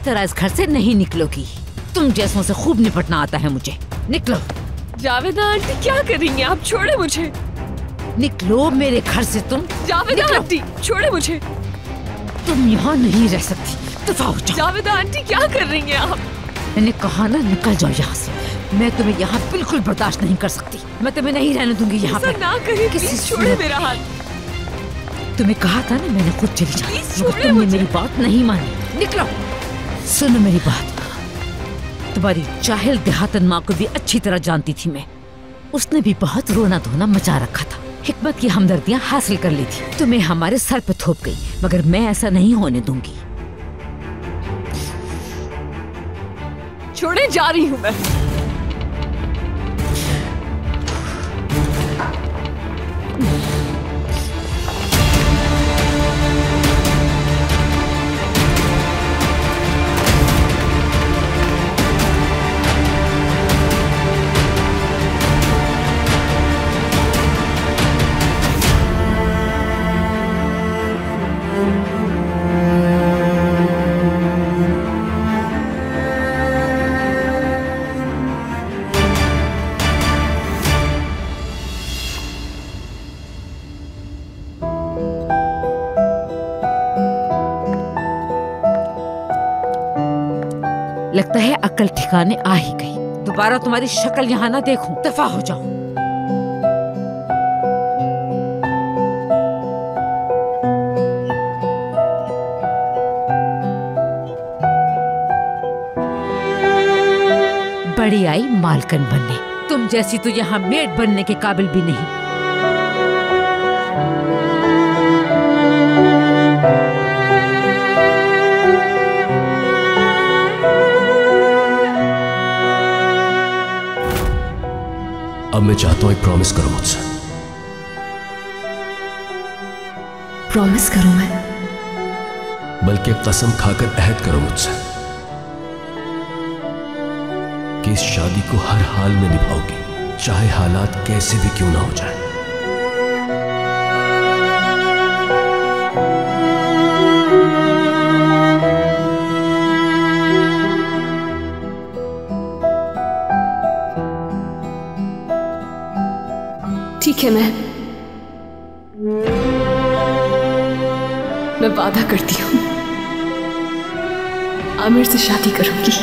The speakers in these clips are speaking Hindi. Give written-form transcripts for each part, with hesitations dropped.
तरह इस घर से नहीं निकलोगी। तुम जैसों से खूब निपटना आता है मुझे। निकलो। जावेदा आंटी क्या करेंगे आप? छोड़े मुझे। निकलो मेरे घर से तुम। जावेदा आंटी छोड़े मुझे। तुम यहाँ नहीं रह सकती, दफा हो जाओ। जावेदा आंटी क्या कर रही हैं आप? मैंने कहा ना निकल जाओ यहाँ से। मैं तुम्हें यहाँ बिल्कुल बर्दाश्त नहीं कर सकती। मैं तुम्हें नहीं रहने दूंगी यहाँ पे। ना करिए, किसी छोड़े मेरा हाथ। तुम्हें कहा था ना मैंने खुद चली जाऊँ, छोड़े तुमने मेरी बात नहीं मानी। निकलो। सुनो मेरी बात, तुम्हारी जाहिल देहातन माँ को भी अच्छी तरह जानती थी मैं। उसने भी बहुत रोना धोना मचा रखा था, हिकमत की हमदर्दियाँ हासिल कर ली थी। तुम्हें हमारे सर पे थोप गई, मगर मैं ऐसा नहीं होने दूंगी। छोड़े, जा रही हूँ मैं। लगता है अकल ठिकाने आ ही गई। दोबारा तुम्हारी शक्ल यहाँ ना देखूं, दफा हो जाओ। बड़ी आई मालकन बनने, तुम जैसी तो यहाँ मेड बनने के काबिल भी नहीं। अब मैं चाहता हूं एक प्रॉमिस करो मुझसे। प्रॉमिस करूं मैं? बल्कि कसम खाकर अहद करो मुझसे कि इस शादी को हर हाल में निभाओगी, चाहे हालात कैसे भी क्यों ना हो जाए। ठीक है, मैं वादा करती हूँ आमिर से शादी करूंगी।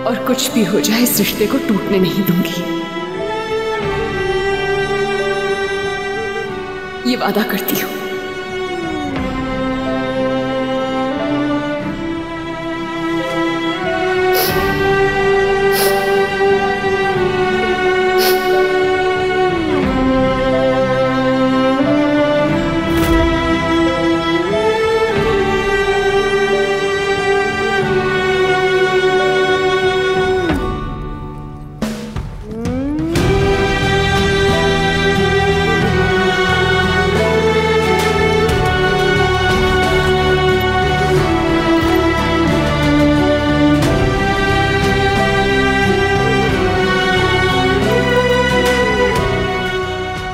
और कुछ भी हो जाए इस रिश्ते को टूटने नहीं दूंगी, ये वादा करती हूँ।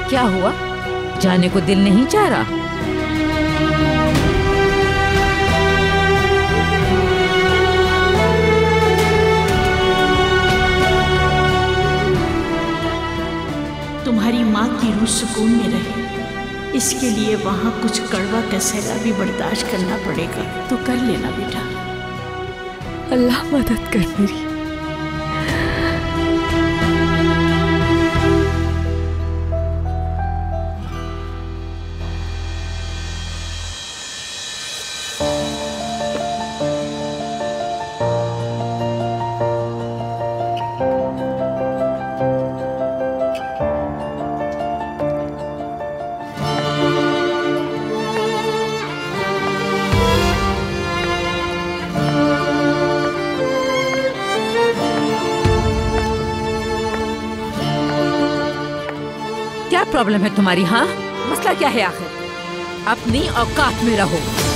क्या हुआ? जाने को दिल नहीं चाह रहा? तुम्हारी माँ की रूह सुकून में रहे, इसके लिए वहाँ कुछ कड़वा कसैला भी बर्दाश्त करना पड़ेगा, तो कर लेना बेटा। अल्लाह मदद कर मेरी। क्या प्रॉब्लम है तुम्हारी? हाँ, मसला क्या है आखिर? अपनी औकात में रहो।